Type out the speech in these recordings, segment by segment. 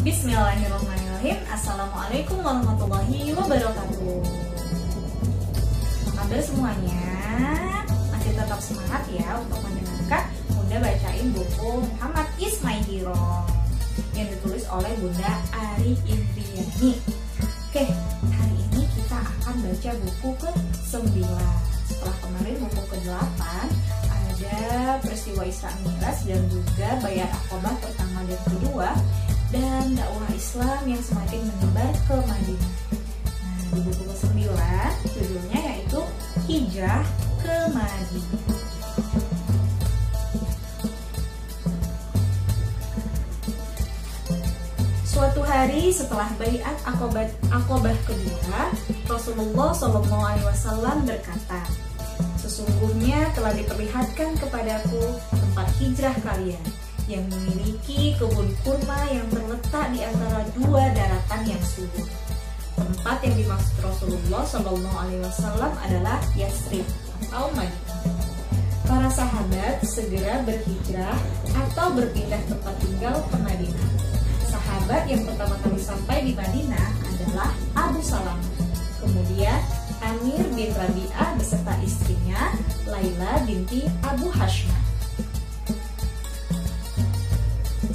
Bismillahirrahmanirrahim. Assalamualaikum warahmatullahi wabarakatuh. Apa kabar semuanya? Masih tetap semangat ya untuk mendengarkan Bunda bacain buku Muhammad Is My Hero yang ditulis oleh Bunda Ari Indriani. Oke, hari ini kita akan baca buku ke-9. Setelah kemarin buku ke-8 ada peristiwa Isra Mi'raj dan juga Bayat Aqabah pertama dan kedua, dan dakwah Islam yang semakin menyebar ke Madinah. Nah, di buku ke-9 judulnya yaitu Hijrah ke Madinah. Suatu hari setelah Bayat Aqabah kedua, Rasulullah SAW berkata, "Sesungguhnya telah diperlihatkan kepadaku tempat hijrah kalian yang memiliki kebun kurma yang terletak di antara dua daratan yang subur." Tempat yang dimaksud Rasulullah SAW adalah Yasrib atau Madinah. Para sahabat segera berhijrah atau berpindah tempat tinggal ke Madinah. Sahabat yang pertama kali sampai di Madinah adalah Abu Salamah. Kemudian Amir bin Rabi'ah beserta istrinya Laila binti Abu Hashmah.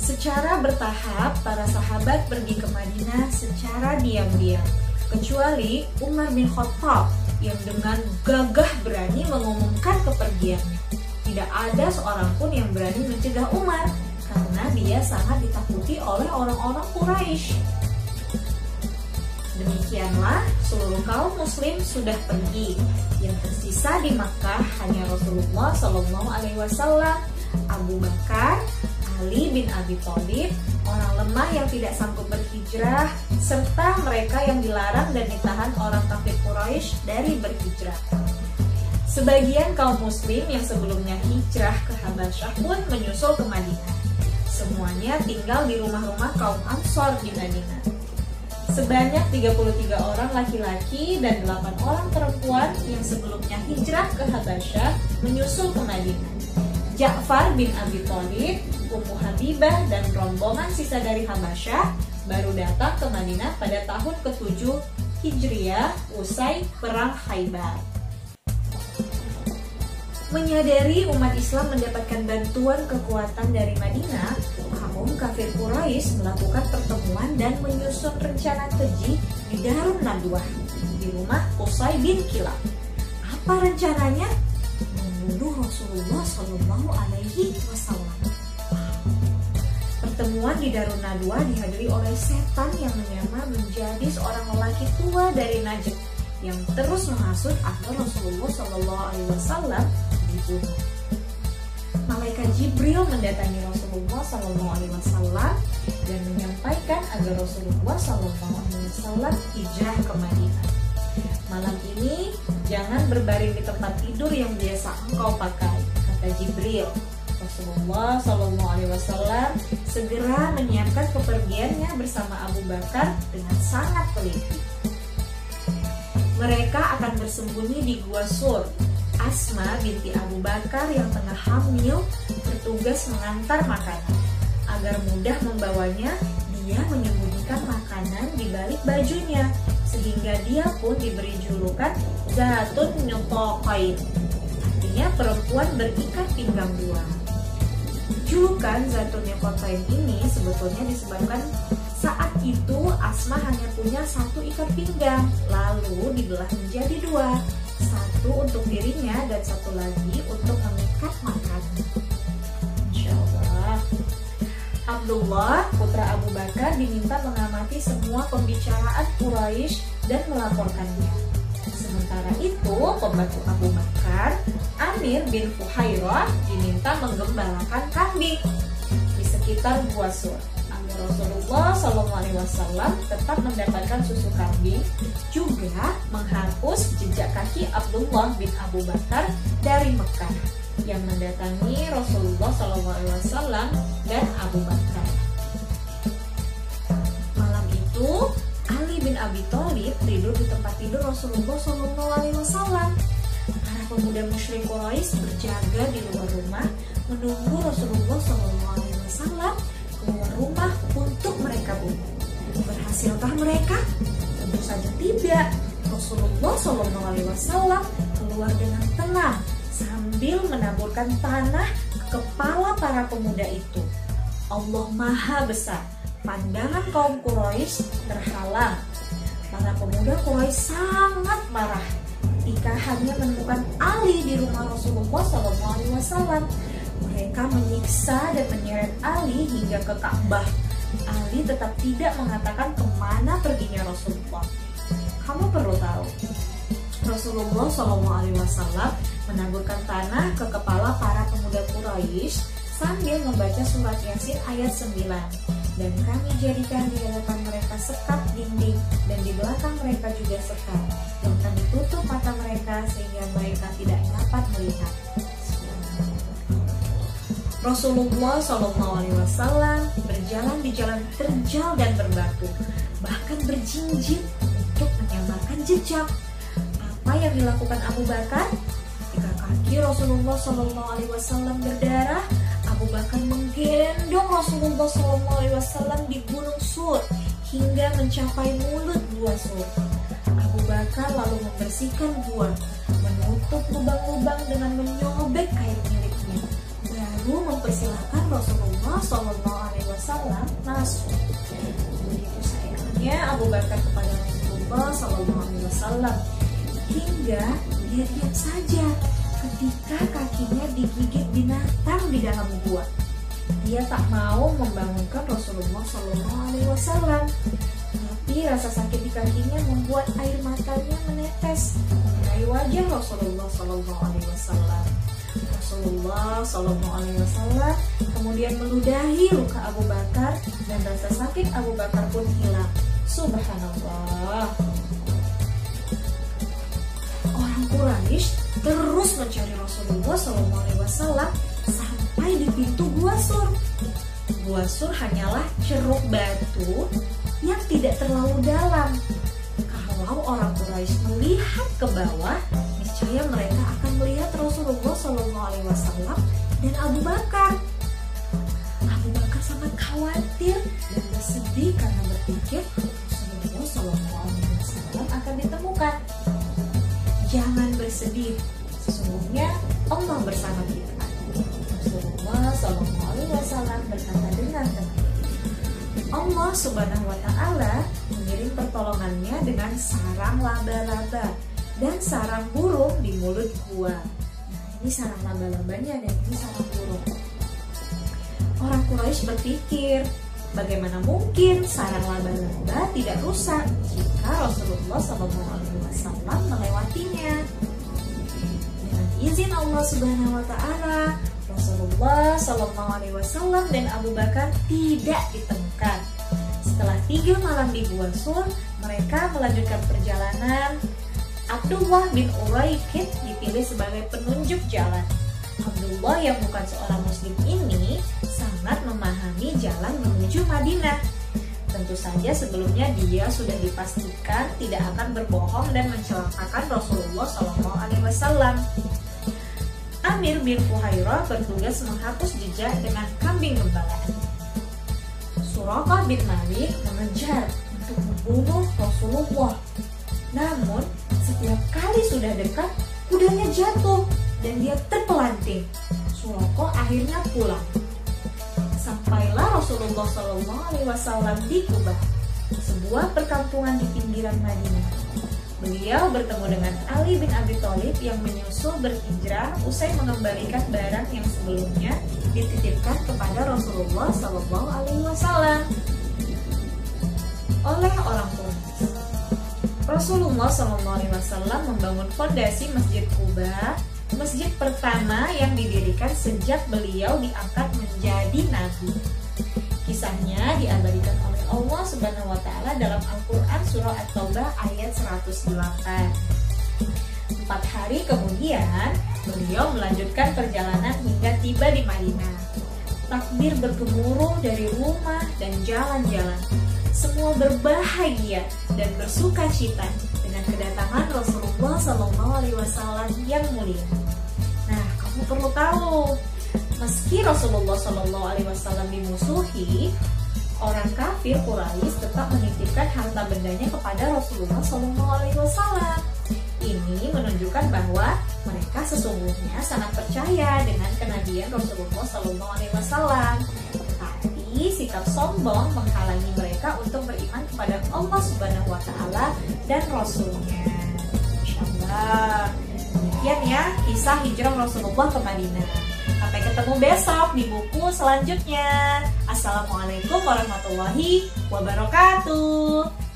Secara bertahap, para sahabat pergi ke Madinah secara diam-diam, kecuali Umar bin Khattab yang dengan gagah berani mengumumkan kepergiannya. Tidak ada seorang pun yang berani mencegah Umar, karena dia sangat ditakuti oleh orang-orang Quraisy. Demikianlah seluruh kaum muslim sudah pergi. Yang tersisa di Makkah hanya Rasulullah SAW, Abu Bakar, Ali bin Abi Thalib, orang lemah yang tidak sanggup berhijrah, serta mereka yang dilarang dan ditahan orang kafir Quraisy dari berhijrah. Sebagian kaum muslim yang sebelumnya hijrah ke Habasyah pun menyusul ke Madinah. Semuanya tinggal di rumah-rumah kaum Ansor di Madinah. Sebanyak 33 orang laki-laki dan 8 orang perempuan yang sebelumnya hijrah ke Habasyah menyusul ke Madinah. Ja'far bin Abi Thalib, Ummu Habibah dan rombongan sisa dari Habasyah baru datang ke Madinah pada tahun ke-7 Hijriah usai perang Khaybar. Menyadari umat Islam mendapatkan bantuan kekuatan dari Madinah, kaum kafir Quraisy melakukan pertemuan dan menyusun rencana keji di Darun Nadwah di rumah Qusay bin Kilab. Apa rencananya? Membunuh Rasulullah SAW. Pertemuan di Darun Nadwah dihadiri oleh setan yang menyamar menjadi seorang lelaki tua dari Najd yang terus menghasut agar Rasulullah SAW dibunuh. Malaikat Jibril mendatangi Rasulullah SAW dan menyampaikan agar Rasulullah SAW hijrah ke Madinah. Malam ini jangan berbaring di tempat tidur yang biasa engkau pakai, kata Jibril. Rasulullah SAW segera menyiapkan kepergiannya bersama Abu Bakar dengan sangat teliti. Mereka akan bersembunyi di Gua Sur. Asma binti Abu Bakar yang tengah hamil bertugas mengantar makanan. Agar mudah membawanya, dia menyembunyikan makanan di balik bajunya, sehingga dia pun diberi julukan Zatun Nutaqain, artinya perempuan berikat pinggang dua. Julukan Zatun Nutaqain ini sebetulnya disebabkan saat itu Asma hanya punya satu ikat pinggang, lalu dibelah menjadi dua. Satu untuk dirinya dan satu lagi untuk mengikat makanan. Insya Allah. Abdullah, putra Abu Bakar, diminta mengamati semua pembicaraan Quraisy dan melaporkannya. Sementara itu, pembantu Abu Bakar, Amir bin Fuhairah, diminta menggembalakan kambing di sekitar Gua Sur. Rasulullah SAW tetap mendapatkan susu kambing, juga menghapus jejak kaki Abdullah bin Abu Bakar dari Mekah yang mendatangi Rasulullah SAW dan Abu Bakar. Malam itu Ali bin Abi Thalib tidur di tempat tidur Rasulullah SAW. Para pemuda musyrik Quraisy berjaga di luar rumah menunggu Rasulullah SAW keluar rumah untuk mereka bunuh. berhasilkah mereka? Tentu saja tidak. Rasulullah SAW keluar dengan tenang sambil menaburkan tanah ke kepala para pemuda itu. Allah Maha Besar. Pandangan kaum Quraisy terhalang. Para pemuda Quraisy sangat marah ketika hanya menemukan Ali di rumah Rasulullah SAW. Mereka menyiksa dan menyeret Ali hingga ke Ka'bah. Ali tetap tidak mengatakan kemana perginya Rasulullah. Kamu perlu tahu, Rasulullah SAW menaburkan tanah ke kepala para pemuda Quraisy sambil membaca surat Yasin ayat 9. Dan kami jadikan di hadapan mereka sekat dinding, dan di belakang mereka juga sekat. Dan kami tutup mata mereka sehingga mereka tidak dapat melihat. Rasulullah SAW berjalan di jalan terjal dan berbatu, bahkan berjinjit untuk menyamarkan jejak. Apa yang dilakukan Abu Bakar? Ketika kaki Rasulullah SAW berdarah, Abu Bakar menggendong Rasulullah SAW di Gunung Sur hingga mencapai mulut gua Sur. Abu Bakar lalu membersihkan gua, menutup lubang-lubang dengan menyobek kain miliknya, baru mempersilahkan Rasulullah SAW masuk. Begitu sayangnya Abu Bakar kepada Rasulullah SAW hingga dia diam saja ketika kakinya digigit binatang di dalam gua. Dia tak mau membangunkan Rasulullah SAW. Tapi rasa sakit di kakinya membuat air matanya menetes mengenai wajah Rasulullah SAW. Rasulullah SAW kemudian meludahi luka Abu Bakar dan rasa sakit Abu Bakar pun hilang. Subhanallah. Orang Quraisy terus mencari Rasulullah SAW sampai di pintu Gua Sur. Gua Sur hanyalah ceruk batu yang tidak terlalu dalam. Kalau orang Quraisy melihat ke bawah, niscaya mereka akan melihat Rasulullah SAW dan Abu Bakar. Abu Bakar sangat khawatir dan bersedih karena berpikir Rasulullah SAW akan ditemukan. Jangan bersedih, sesungguhnya Allah bersama kita. Rasulullah SAW berkata dengan tenang. Allah Subhanahu wa Ta'ala mengirim pertolongannya dengan sarang laba-laba dan sarang burung di mulut gua. Nah, ini sarang laba-labanya dan ini sarang burung. Orang Quraisy berpikir, bagaimana mungkin sarang laba-laba tidak rusak jika Rasulullah SAW melewatinya? Dengan izin Allah Subhanahu wa Ta'ala, Rasulullah SAW dan Abu Bakar tidak ditemukan. Setelah 3 malam di Gua Sur, mereka melanjutkan perjalanan. Abdullah bin Uraikid dipilih sebagai penunjuk jalan. Abdullah yang bukan seorang muslim ini sangat memahami jalan menuju Madinah. Tentu saja sebelumnya dia sudah dipastikan tidak akan berbohong dan mencelakakan Rasulullah SAW. Amir bin Fuhairah bertugas menghapus jejak dengan kambing gembalaan. Suraqah bin Malik mengejar untuk membunuh Rasulullah. Namun setiap kali sudah dekat, kudanya jatuh dan dia terpelanting. Suraqah akhirnya pulang. Sampailah Rasulullah SAW di Kubah, sebuah perkampungan di pinggiran Madinah. Beliau bertemu dengan Ali bin Abi Thalib yang menyusul berhijrah usai mengembalikan barang yang sebelumnya dititipkan kepada Rasulullah SAW oleh orang Quraisy. Rasulullah SAW membangun fondasi Masjid Quba, masjid pertama yang didirikan sejak beliau diangkat menjadi nabi. Kisahnya diabadikan oleh Allah Subhanahu wa Ta'ala dalam Al-Quran surah At-Taubah ayat 108. 4 hari kemudian, beliau melanjutkan perjalanan hingga tiba di Madinah. Takbir bergemuruh dari rumah dan jalan-jalan. Semua berbahagia dan bersuka cita dengan kedatangan Rasulullah SAW yang mulia. Nah, kamu perlu tahu, meski Rasulullah SAW dimusuhi, orang kafir Quraisy tetap menitipkan harta bendanya kepada Rasulullah SAW. Ini menunjukkan bahwa mereka sesungguhnya sangat percaya dengan kenabian Rasulullah SAW. Tapi sikap sombong menghalangi mereka untuk beriman kepada Allah Subhanahu wa Ta'ala dan Rasulnya. Insyaallah. Demikian ya kisah hijrah Rasulullah ke Madinah. Sampai ketemu besok di buku selanjutnya. Assalamualaikum warahmatullahi wabarakatuh.